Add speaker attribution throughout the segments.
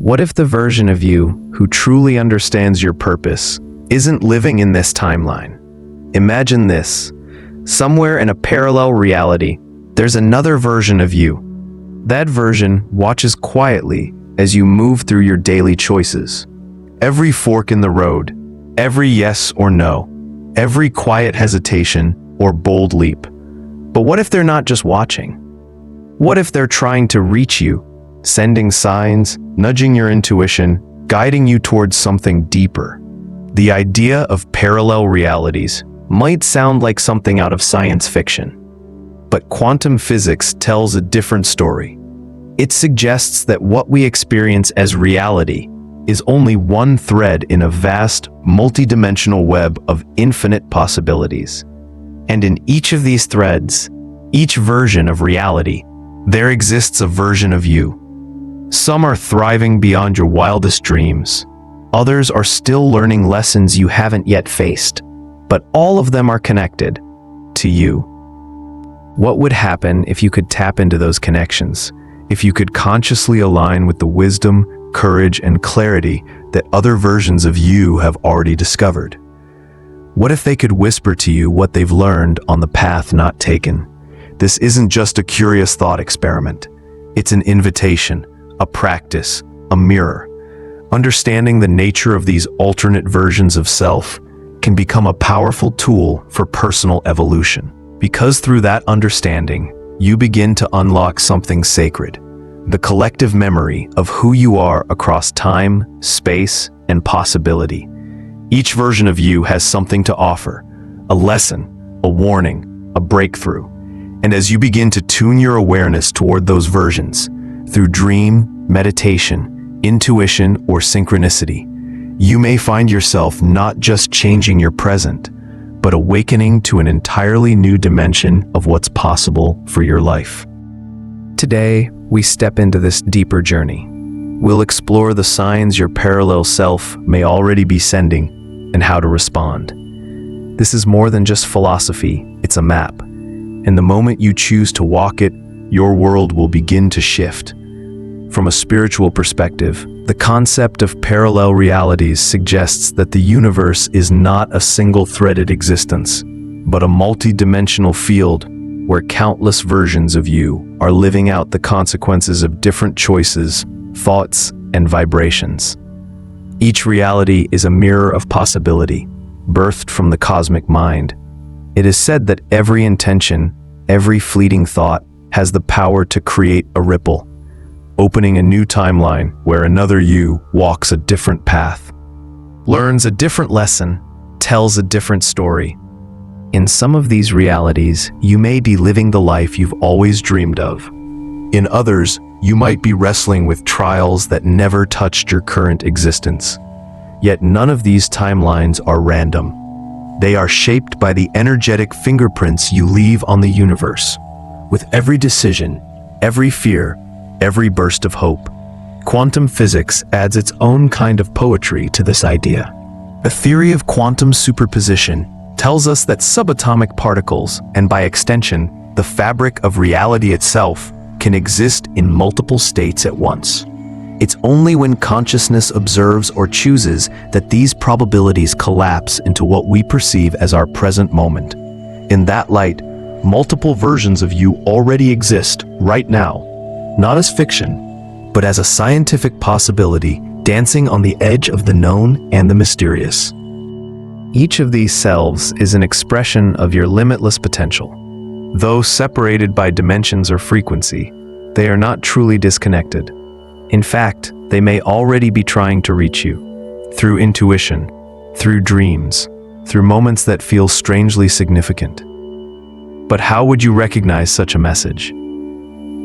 Speaker 1: What if the version of you who truly understands your purpose isn't living in this timeline? Imagine this. Somewhere in a parallel reality, there's another version of you. That version watches quietly as you move through your daily choices. Every fork in the road, every yes or no, every quiet hesitation or bold leap. But what if they're not just watching? What if they're trying to reach you, sending signs, nudging your intuition, guiding you towards something deeper? The idea of parallel realities might sound like something out of science fiction, but quantum physics tells a different story. It suggests that what we experience as reality is only one thread in a vast, multidimensional web of infinite possibilities. And in each of these threads, each version of reality, there exists a version of you. Some are thriving beyond your wildest dreams. Others are still learning lessons you haven't yet faced. But all of them are connected to you. What would happen if you could tap into those connections? If you could consciously align with the wisdom, courage, and clarity that other versions of you have already discovered? What if they could whisper to you what they've learned on the path not taken? This isn't just a curious thought experiment. It's an invitation, a practice, a mirror. Understanding the nature of these alternate versions of self can become a powerful tool for personal evolution. Because through that understanding, you begin to unlock something sacred, the collective memory of who you are across time, space, and possibility. Each version of you has something to offer, a lesson, a warning, a breakthrough. And as you begin to tune your awareness toward those versions, through dream, meditation, intuition, or synchronicity, you may find yourself not just changing your present, but awakening to an entirely new dimension of what's possible for your life. Today, we step into this deeper journey. We'll explore the signs your parallel self may already be sending and how to respond. This is more than just philosophy, it's a map. And the moment you choose to walk it, your world will begin to shift. From a spiritual perspective, the concept of parallel realities suggests that the universe is not a single-threaded existence, but a multi-dimensional field where countless versions of you are living out the consequences of different choices, thoughts, and vibrations. Each reality is a mirror of possibility, birthed from the cosmic mind. It is said that every intention, every fleeting thought, has the power to create a ripple, opening a new timeline where another you walks a different path, learns a different lesson, tells a different story. In some of these realities, you may be living the life you've always dreamed of. In others, you might be wrestling with trials that never touched your current existence. Yet none of these timelines are random. They are shaped by the energetic fingerprints you leave on the universe. With every decision, every fear, every burst of hope, quantum physics adds its own kind of poetry to this idea. The theory of quantum superposition tells us that subatomic particles, and by extension, the fabric of reality itself, can exist in multiple states at once. It's only when consciousness observes or chooses that these probabilities collapse into what we perceive as our present moment. In that light, multiple versions of you already exist right now, not as fiction, but as a scientific possibility dancing on the edge of the known and the mysterious. Each of these selves is an expression of your limitless potential. Though separated by dimensions or frequency, they are not truly disconnected. In fact, they may already be trying to reach you, through intuition, through dreams, through moments that feel strangely significant. But how would you recognize such a message?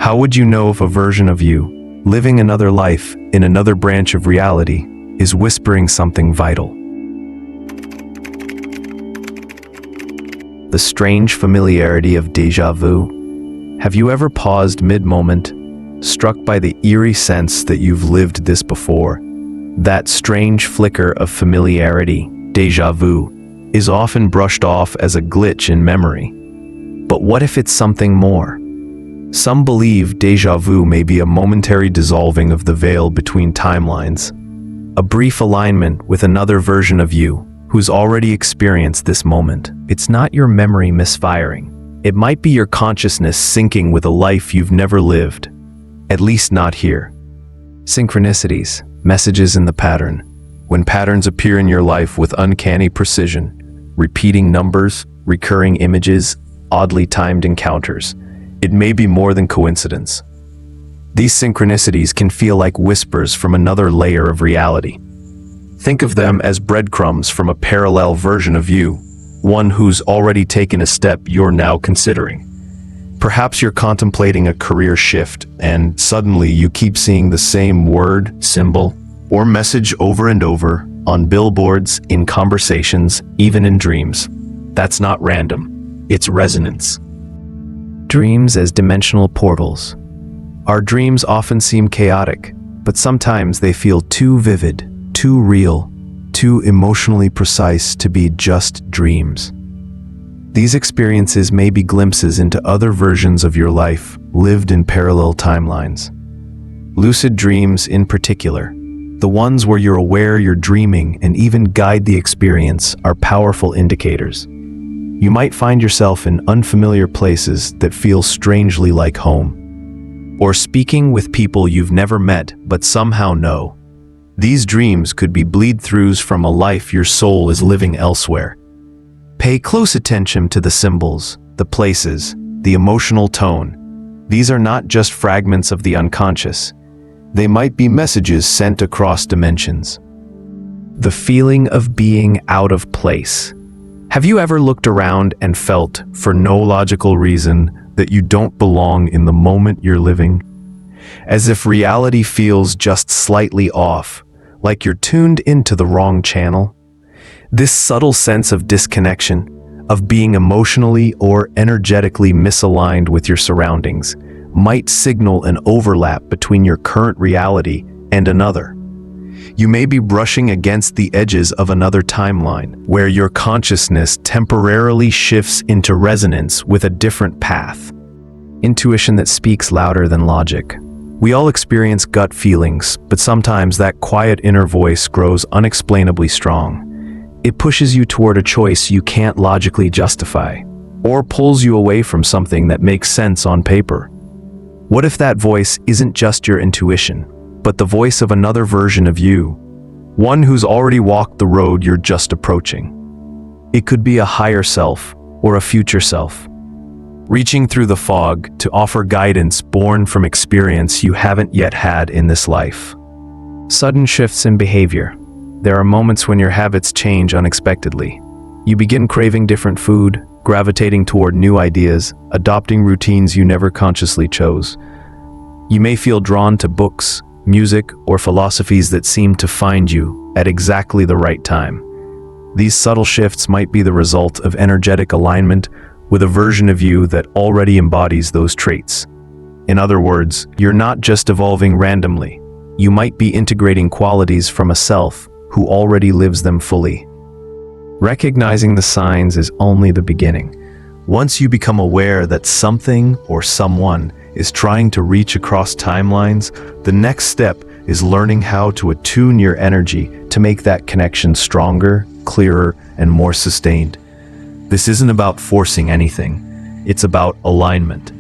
Speaker 1: How would you know if a version of you, living another life in another branch of reality, is whispering something vital? The strange familiarity of déjà vu. Have you ever paused mid-moment, struck by the eerie sense that you've lived this before? That strange flicker of familiarity, déjà vu, is often brushed off as a glitch in memory. But what if it's something more? Some believe déjà vu may be a momentary dissolving of the veil between timelines, a brief alignment with another version of you who's already experienced this moment. It's not your memory misfiring. It might be your consciousness syncing with a life you've never lived, at least not here. Synchronicities, messages in the pattern. When patterns appear in your life with uncanny precision, repeating numbers, recurring images, oddly timed encounters, it may be more than coincidence. These synchronicities can feel like whispers from another layer of reality. Think of them as breadcrumbs from a parallel version of you, one who's already taken a step you're now considering. Perhaps you're contemplating a career shift, and suddenly you keep seeing the same word, symbol, or message over and over on billboards, in conversations, even in dreams. That's not random. It's resonance. Dreams as dimensional portals. Our dreams often seem chaotic, but sometimes they feel too vivid, too real, too emotionally precise to be just dreams. These experiences may be glimpses into other versions of your life, lived in parallel timelines. Lucid dreams in particular, the ones where you're aware you're dreaming and even guide the experience, are powerful indicators. You might find yourself in unfamiliar places that feel strangely like home, or speaking with people you've never met but somehow know. These dreams could be bleed-throughs from a life your soul is living elsewhere. Pay close attention to the symbols, the places, the emotional tone. These are not just fragments of the unconscious. They might be messages sent across dimensions. The feeling of being out of place. Have you ever looked around and felt, for no logical reason, that you don't belong in the moment you're living? As if reality feels just slightly off, like you're tuned into the wrong channel? This subtle sense of disconnection, of being emotionally or energetically misaligned with your surroundings, might signal an overlap between your current reality and another. You may be brushing against the edges of another timeline, where your consciousness temporarily shifts into resonance with a different path. Intuition that speaks louder than logic. We all experience gut feelings, but sometimes that quiet inner voice grows unexplainably strong. It pushes you toward a choice you can't logically justify, or pulls you away from something that makes sense on paper. What if that voice isn't just your intuition, but the voice of another version of you, one who's already walked the road you're just approaching? It could be a higher self or a future self, reaching through the fog to offer guidance born from experience you haven't yet had in this life. Sudden shifts in behavior. There are moments when your habits change unexpectedly. You begin craving different food, gravitating toward new ideas, adopting routines you never consciously chose. You may feel drawn to books, music, or philosophies that seem to find you at exactly the right time. These subtle shifts might be the result of energetic alignment with a version of you that already embodies those traits. In other words, you're not just evolving randomly. You might be integrating qualities from a self who already lives them fully. Recognizing the signs is only the beginning. Once you become aware that something or someone is trying to reach across timelines, the next step is learning how to attune your energy to make that connection stronger, clearer, and more sustained. This isn't about forcing anything. It's about alignment.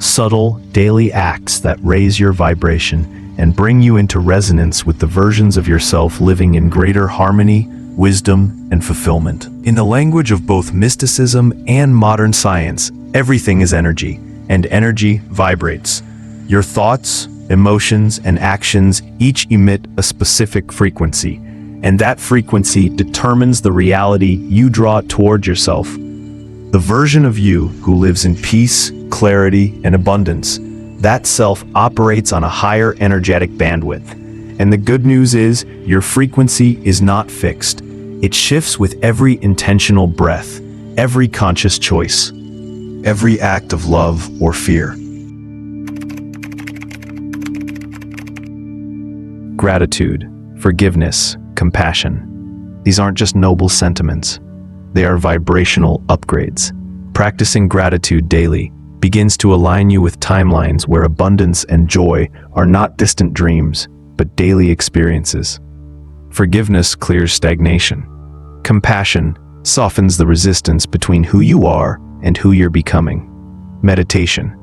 Speaker 1: Subtle, daily acts that raise your vibration and bring you into resonance with the versions of yourself living in greater harmony, wisdom, and fulfillment. In the language of both mysticism and modern science, everything is energy, and energy vibrates. Your thoughts, emotions, and actions each emit a specific frequency, and that frequency determines the reality you draw toward yourself. The version of you who lives in peace, clarity, and abundance, that self operates on a higher energetic bandwidth. And the good news is, your frequency is not fixed. It shifts with every intentional breath, every conscious choice, every act of love or fear. Gratitude, forgiveness, compassion. These aren't just noble sentiments. They are vibrational upgrades. Practicing gratitude daily, begins to align you with timelines where abundance and joy are not distant dreams, but daily experiences. Forgiveness clears stagnation. Compassion softens the resistance between who you are and who you're becoming. Meditation,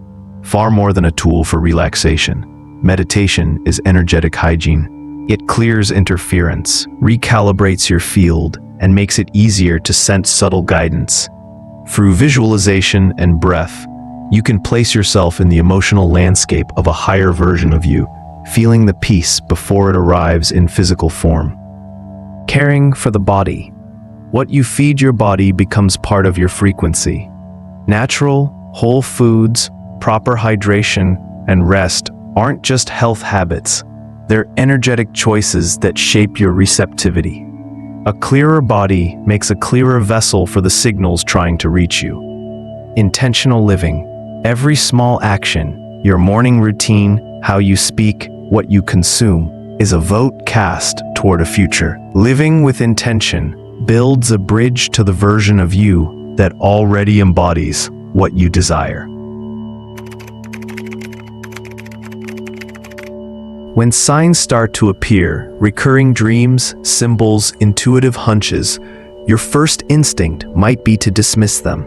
Speaker 1: far more than a tool for relaxation. Meditation is energetic hygiene. It clears interference, recalibrates your field, and makes it easier to sense subtle guidance. Through visualization and breath, you can place yourself in the emotional landscape of a higher version of you, feeling the peace before it arrives in physical form. Caring for the body. What you feed your body becomes part of your frequency. Natural, whole foods, proper hydration, and rest aren't just health habits. They're energetic choices that shape your receptivity. A clearer body makes a clearer vessel for the signals trying to reach you. Intentional living. Every small action, your morning routine, how you speak, what you consume, is a vote cast toward a future. Living with intention builds a bridge to the version of you that already embodies what you desire. When signs start to appear, recurring dreams, symbols, intuitive hunches, your first instinct might be to dismiss them.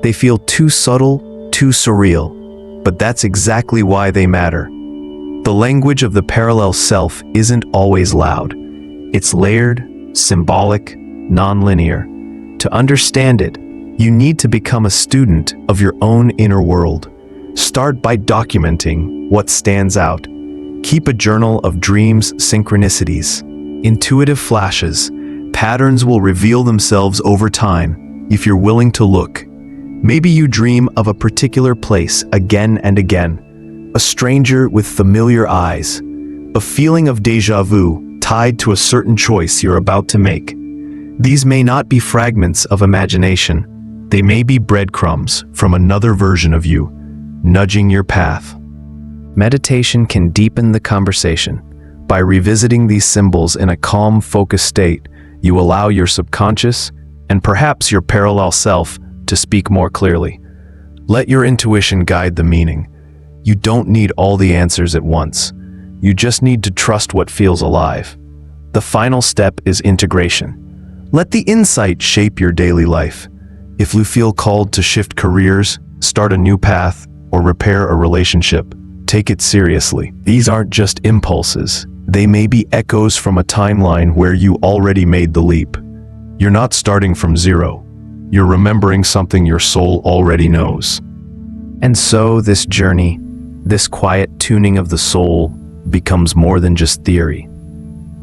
Speaker 1: They feel too subtle, too surreal, but that's exactly why they matter. The language of the parallel self isn't always loud. It's layered, symbolic, non-linear. To understand it, you need to become a student of your own inner world. Start by documenting what stands out. Keep a journal of dreams, synchronicities, intuitive flashes. Patterns will reveal themselves over time if you're willing to look. Maybe you dream of a particular place again and again, a stranger with familiar eyes, a feeling of déjà vu tied to a certain choice you're about to make. These may not be fragments of imagination. They may be breadcrumbs from another version of you, nudging your path. Meditation can deepen the conversation. By revisiting these symbols in a calm, focused state, you allow your subconscious, and perhaps your parallel self, to speak more clearly. Let your intuition guide the meaning. You don't need all the answers at once. You just need to trust what feels alive. The final step is integration. Let the insight shape your daily life. If you feel called to shift careers, start a new path, or repair a relationship, take it seriously. These aren't just impulses. They may be echoes from a timeline where you already made the leap. You're not starting from zero. You're remembering something your soul already knows. And so this journey, this quiet tuning of the soul, becomes more than just theory.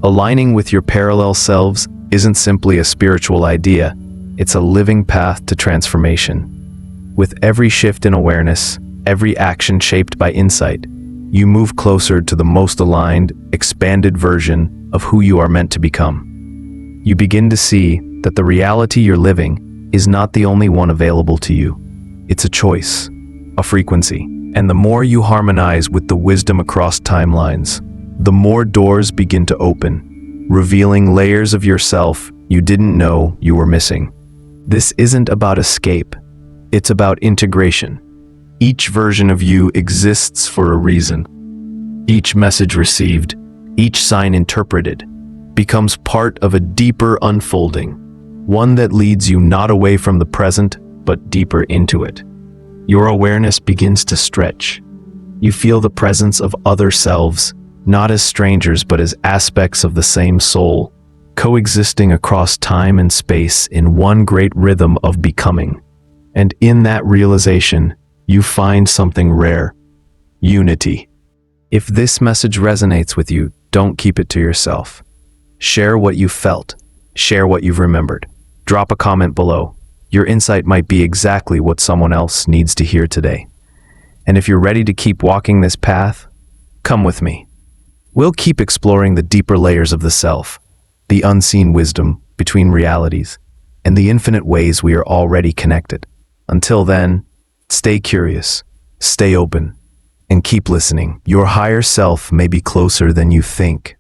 Speaker 1: Aligning with your parallel selves isn't simply a spiritual idea. It's a living path to transformation. With every shift in awareness, every action shaped by insight, you move closer to the most aligned, expanded version of who you are meant to become. You begin to see that the reality you're living is not the only one available to you. It's a choice, a frequency. And the more you harmonize with the wisdom across timelines, the more doors begin to open, revealing layers of yourself you didn't know you were missing. This isn't about escape. It's about integration. Each version of you exists for a reason. Each message received, each sign interpreted, becomes part of a deeper unfolding, one that leads you not away from the present, but deeper into it. Your awareness begins to stretch. You feel the presence of other selves, not as strangers but as aspects of the same soul, coexisting across time and space in one great rhythm of becoming. And in that realization, you find something rare: unity. If this message resonates with you, don't keep it to yourself. Share what you felt. Share what you've remembered. Drop a comment below. Your insight might be exactly what someone else needs to hear today. And if you're ready to keep walking this path, come with me. We'll keep exploring the deeper layers of the self, the unseen wisdom between realities, and the infinite ways we are already connected. Until then, stay curious, stay open, and keep listening. Your higher self may be closer than you think.